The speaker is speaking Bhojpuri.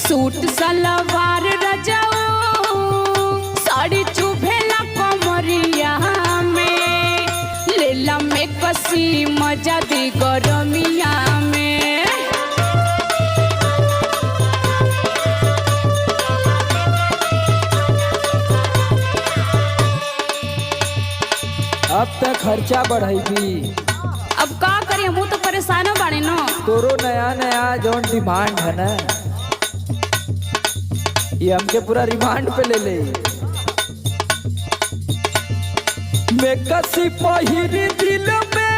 सूट सलवार रजाओ साड़ी चुभेला कमरिया में लेला में कसी मजा दी गरमिया में। अब तक खर्चा बढ़ेगी। अब का करिए मुँह तो परेशान बाड़े न। तोरो नया नया जौन डिमांड है ना ये हमके पूरा रिमांड पे ले ले। मैं कसी पहिरी दिल में